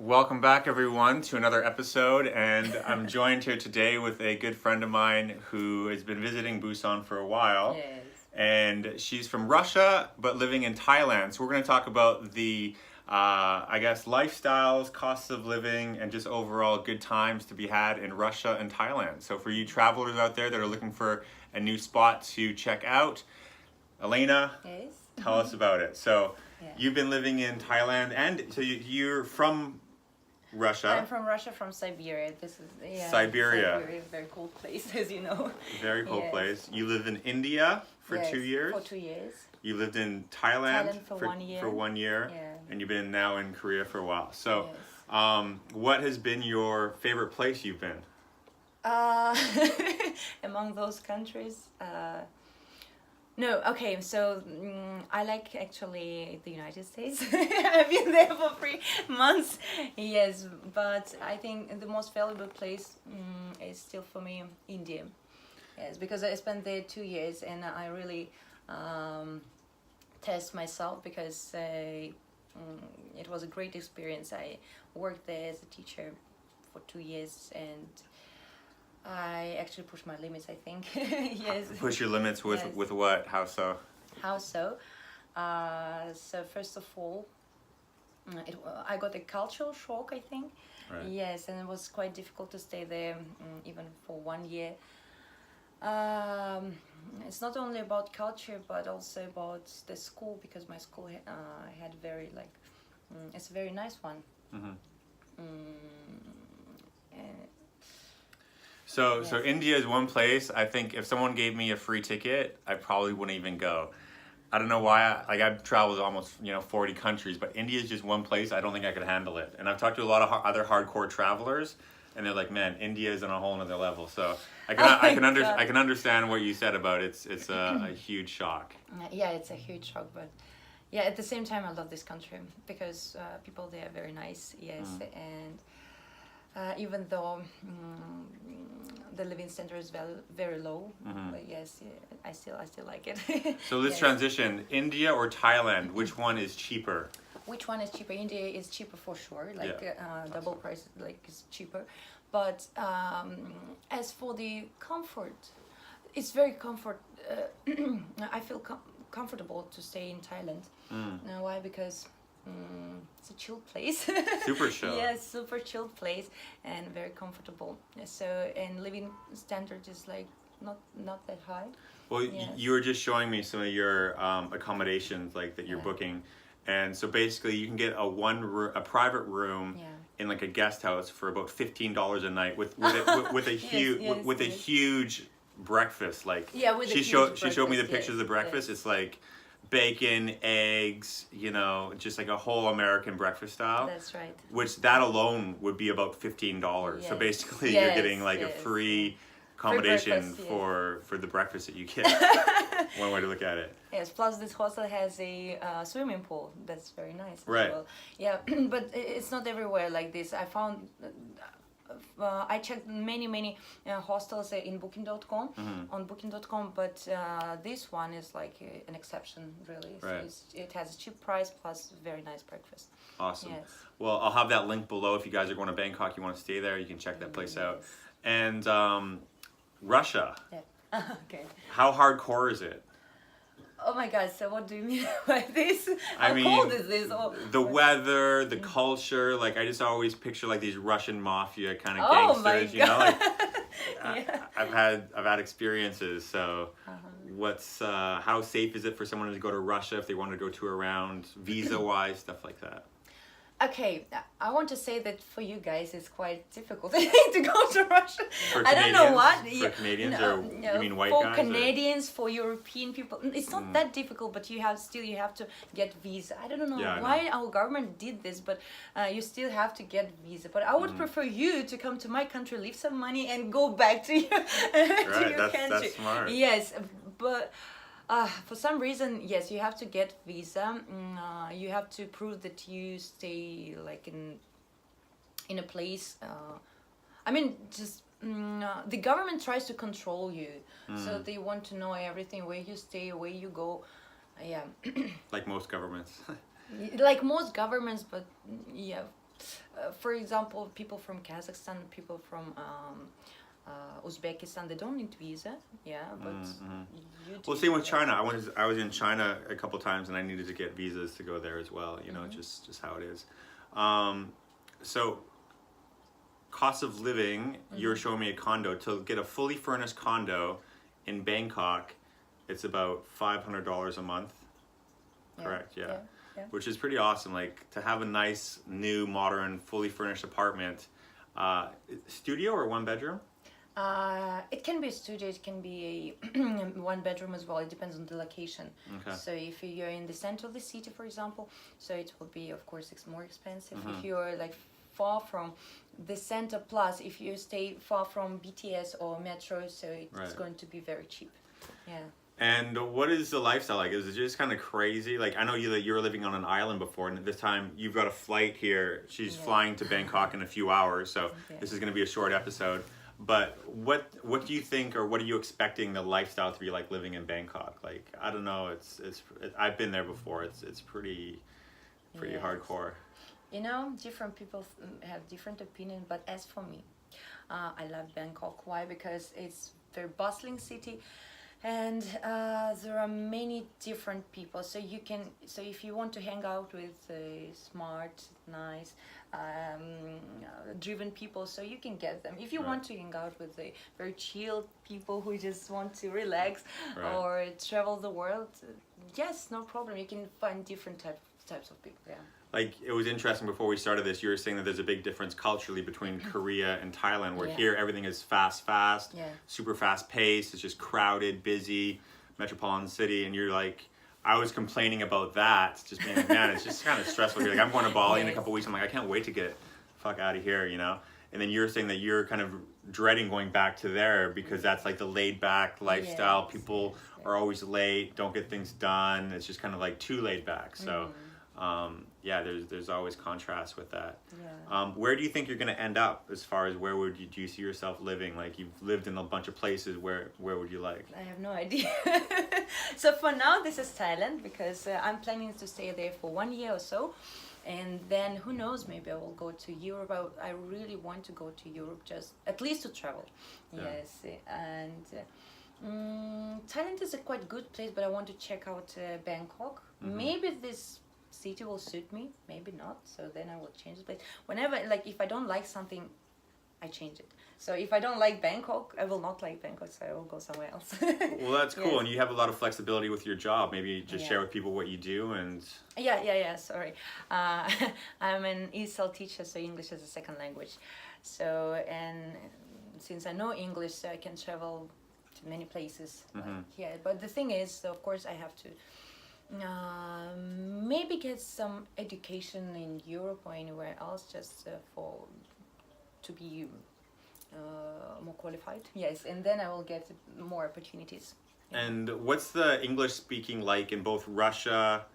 Welcome back, everyone, to another episode, and I'm joined here today with a good friend of mine who has been visiting Busan for a while. Yes. And she's from Russia, but living in Thailand. So we're going to talk about the, lifestyles, costs of living, and just overall good times to be had in Russia and Thailand. So for you travelers out there that are looking for a new spot to check out, Elana, Yes. tell us about it. So Yeah. you've been living in Thailand, and so you're from Russia. I'm from Russia, from Siberia. This is Siberia. Very cold place, as you know. Very cold Yes. place. You lived in India for Yes, 2 years. For 2 years. You lived in Thailand, For 1 year. For 1 year, Yeah. and you've been now in Korea for a while. So, Yes. what has been your favorite place you've been? Among those countries, no. Okay, so I like actually the United States. I've been there for 3 months. Yes, but I think the most valuable place is still for me India. Yes, because I spent there 2 years and I really test myself because it was a great experience. I worked there as a teacher for 2 years and I actually pushed my limits, I think. Yes. Push your limits with Yes. with what? How so? How so? So first of all, I got a cultural shock, I think. Right. Yes, and it was quite difficult to stay there even for 1 year. It's not only about culture, but also about the school, because my school had very it's a very nice one. Mm-hmm. And So Yes. India is one place. I think if someone gave me a free ticket, I probably wouldn't even go. I don't know why. I've traveled almost 40 countries, but India is just one place. I don't think I could handle it. And I've talked to a lot of other hardcore travelers, and they're like, "Man, India is on a whole nother level." So I can understand what you said about it's a huge shock. yeah, it's a huge shock, but yeah, at the same time, I love this country because people there are very nice. Yes, and even though the living standard is very low, but yes, I still like it. So let's Yes. transition. India or Thailand? Which one is cheaper? Which one is cheaper? India is cheaper for sure, Yeah. double price, is cheaper. But as for the comfort, it's very comfort. I feel comfortable to stay in Thailand. Why? Because it's a chill place. Super chill. Yes, super chill place and very comfortable. So and living standard is not that high. Well, Yes. you were just showing me some of your accommodations that you're Yeah. booking, and so basically you can get a private room Yeah. in a guest house for about $15 a night with a huge yes, with a yes. huge breakfast. Yeah, with a she huge showed me the breakfast, pictures of the yes, breakfast. yes. It's like bacon, eggs, just like a whole American breakfast style. That's right. Which that alone would be about $15. So Yes. basically, you're Yes, getting a yes. free accommodation breakfast, yes. for the breakfast that you get. One way to look at it. Yes, plus this hostel has a swimming pool. That's very nice as Right. well. Yeah, but it's not everywhere like this. I found, I checked many hostels in Booking.com, on Booking.com, but this one is an exception, really. So Right. it has a cheap price plus very nice breakfast. Awesome. Yes. Well, I'll have that link below if you guys are going to Bangkok, you want to stay there, you can check that place out. Yes. And Russia, Yeah. Okay. how hardcore is it? Oh my God! So what do you mean by this? I How mean, cold is this? The weather, the culture, I just always picture these Russian mafia kind of Oh my gangsters, you know? God. Yeah. I've had experiences, so what's how safe is it for someone to go to Russia if they want to go tour around, visa-wise, stuff like that? Okay, I want to say that for you guys it's quite difficult to go to Russia. For I don't know Canadians? what. For Canadians, or you mean white for guys? Canadians, for European people, it's not that difficult. But you have to get visa. I don't know Yeah, I why our government did this, but you still have to get visa. But I would prefer you to come to my country, leave some money, and go back to your to your country. That's smart. Yes, but. For some reason, yes, you have to get visa. You have to prove that you stay in a place. I mean, just the government tries to control you, so they want to know everything, where you stay, where you go. Yeah. Like most governments. Like most governments, but yeah, for example, people from Kazakhstan, people from Uzbekistan, they don't need visa. Yeah, but you do. Well, same with China. I was in China a couple times, and I needed to get visas to go there as well. You know, just how it is. So, cost of living. You're showing me a condo. To get a fully furnished condo in Bangkok, it's about $500 a month. Correct. Yeah. Which is pretty awesome. Like to have a nice, new, modern, fully furnished apartment. Studio or one bedroom? It can be a studio, it can be a one bedroom as well. It depends on the location. Okay. So if you're in the center of the city, for example, so it will be, of course, it's more expensive. If you're like far from the center, plus if you stay far from BTS or metro, so it's going to be very cheap. Yeah. And what is the lifestyle like? Is it just kind of crazy? Like I know you were living on an island before, and this time you've got a flight here. She's flying to Bangkok in a few hours, so this is going to be a short episode. But what do you think, or what are you expecting the lifestyle to be like living in Bangkok? Like I don't know. I've been there before. It's pretty hardcore. You know, different people have different opinions. But as for me, I love Bangkok. Why? Because it's a very bustling city. And there are many different people, so if you want to hang out with smart, nice, driven people, so you can get them. If you want to hang out with the very chilled people who just want to relax or travel the world, yes, no problem. You can find different types of people. Yeah. Like it was interesting before we started this, you were saying that there's a big difference culturally between Korea and Thailand, where here everything is fast, super fast paced, it's just crowded, busy, metropolitan city, and you're like, I was complaining about that, just being like, man, it's just kind of stressful here. Like I'm going to Bali in a couple weeks, I'm like, I can't wait to get the fuck out of here, you know? And then you're saying that you're kind of dreading going back to there because that's like the laid back lifestyle. People are always late, don't get things done. It's just kind of like too laid back. So there's always contrast with that. Where do you think you're going to end up as far as do you see yourself living? Like you've lived in a bunch of places, where would you like? I have no idea. So for now this is Thailand, because I'm planning to stay there for 1 year or so, and then who knows, maybe I will go to Europe. I really want to go to Europe, just at least to travel. Yes. And Thailand is a quite good place, but I want to check out Bangkok. Maybe this city will suit me, maybe not, so then I will change the place. Whenever, like if I don't like something, I change it. So if I don't like Bangkok, I will not like Bangkok, so I will go somewhere else. Well, that's cool. And you have a lot of flexibility with your job. Maybe just share with people what you do. And sorry. I'm an ESL teacher, so English is a second language. So, and since I know English, so I can travel to many places. But the thing is, of course, I have to maybe get some education in Europe or anywhere else, just to be more qualified. Yes, and then I will get more opportunities. And what's the English speaking like in both Russia,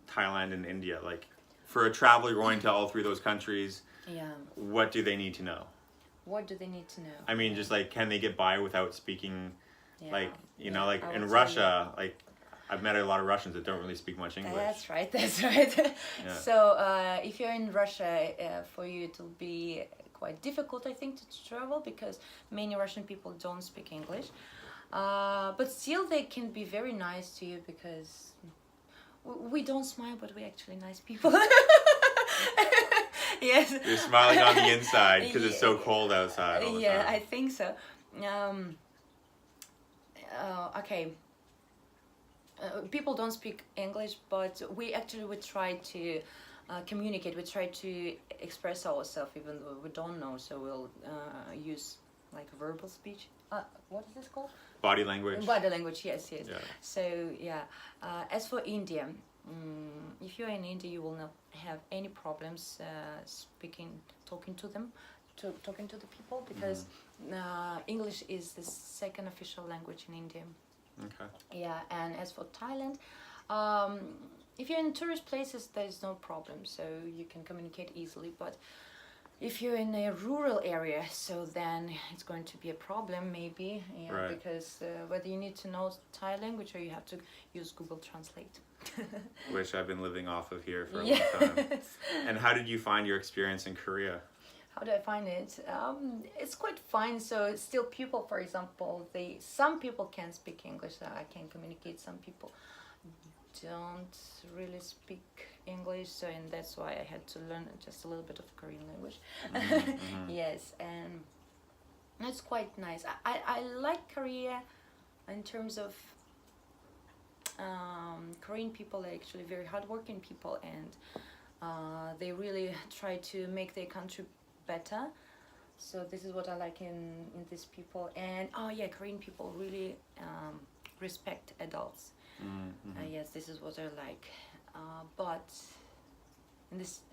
Thailand, and India? Like for a traveler going to all three of those countries, what do they need to know? What do they need to know? I mean, just like, can they get by without speaking, like, you know, like in Russia, like I've met a lot of Russians that don't really speak much English. That's right. So if you're in Russia, for you it will be quite difficult, I think, to travel, because many Russian people don't speak English. But still they can be very nice to you, because we don't smile, but we're actually nice people. Yes. You're smiling on the inside because it's so cold outside all the time. I think so. Okay. People don't speak English, but we try to communicate. We try to express ourselves even though we don't know. So we'll use like verbal speech. What is this called? Body language. Body language, yes. So as for India, if you're in India, you will not have any problems talking to them, talking to the people, because English is the second official language in India. Okay. And as for Thailand, if you're in tourist places, there's no problem, so you can communicate easily. But if you're in a rural area, so then it's going to be a problem maybe, yeah, Right. because whether you need to know Thai language or you have to use Google Translate. Which I've been living off of here for a long time. Yes. And how did you find your experience in Korea? How do I find it? It's quite fine. So still people, for example, some people can speak English, so I can communicate. Some people don't really speak English, so and that's why I had to learn just a little bit of Korean language. Yes, and it's quite nice. I like Korea in terms of Korean people are actually very hardworking people, and they really try to make their country better. So this is what I like in these people. And oh yeah, Korean people really respect adults. Yes, this is what I like. But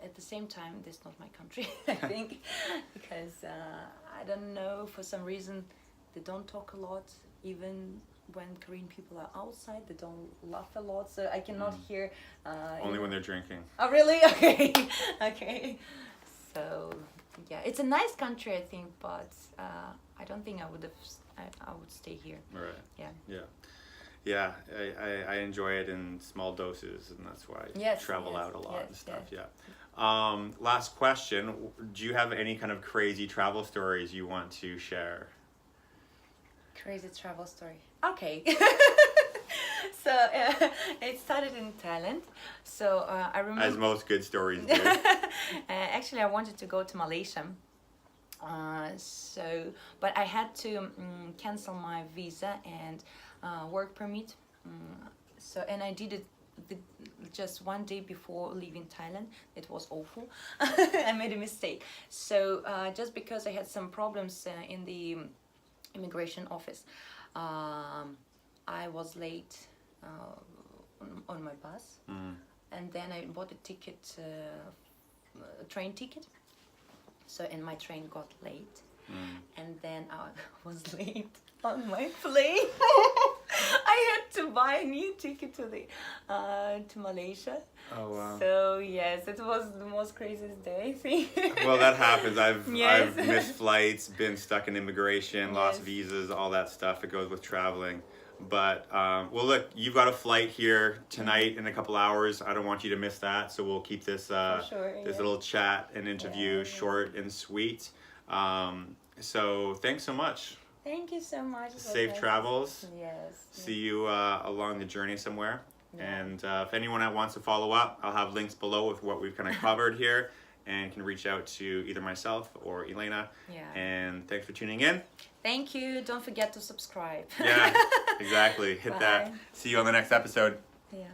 at the same time, this is not my country, I think, because I don't know, for some reason they don't talk a lot. Even when Korean people are outside, they don't laugh a lot, so I cannot hear. Only when they're drinking. Oh really? Okay, okay. So yeah, it's a nice country, I think, but I don't think I would stay here. Right. Yeah. Yeah. Yeah, I enjoy it in small doses, and that's why I Yes, travel yes, out a lot yes, and stuff. yes. Yeah. Last question: do you have any kind of crazy travel stories you want to share? Crazy travel story. Okay. So it started in Thailand. So I remember. As most good stories do. Actually, I wanted to go to Malaysia. But I had to cancel my visa and work permit. And I did it just one day before leaving Thailand. It was awful. I made a mistake. So just because I had some problems in the immigration office, I was late on my bus, and then I bought a ticket, a train ticket. So and my train got late, and then I was late on my plane. I had to buy a new ticket to Malaysia. Oh wow. So yes, it was the most craziest day, I think. Well, that happens. I've Yes. missed flights, been stuck in immigration, lost Yes. visas, all that stuff. It goes with traveling. But well, look, you've got a flight here tonight in a couple hours. I don't want you to miss that, so we'll keep this sure, this yeah. little chat and interview Yeah. short and sweet. So thanks so much. Thank you so much. It was Safe nice. travels. Yes. See you along the journey somewhere. Yeah. And if anyone that wants to follow up, I'll have links below with what we've kind of covered here, and can reach out to either myself or Elana. Yeah. And thanks for tuning in. Thank you. Don't forget to subscribe. Yeah, exactly. Hit that. Bye. See you on the next episode. Yeah.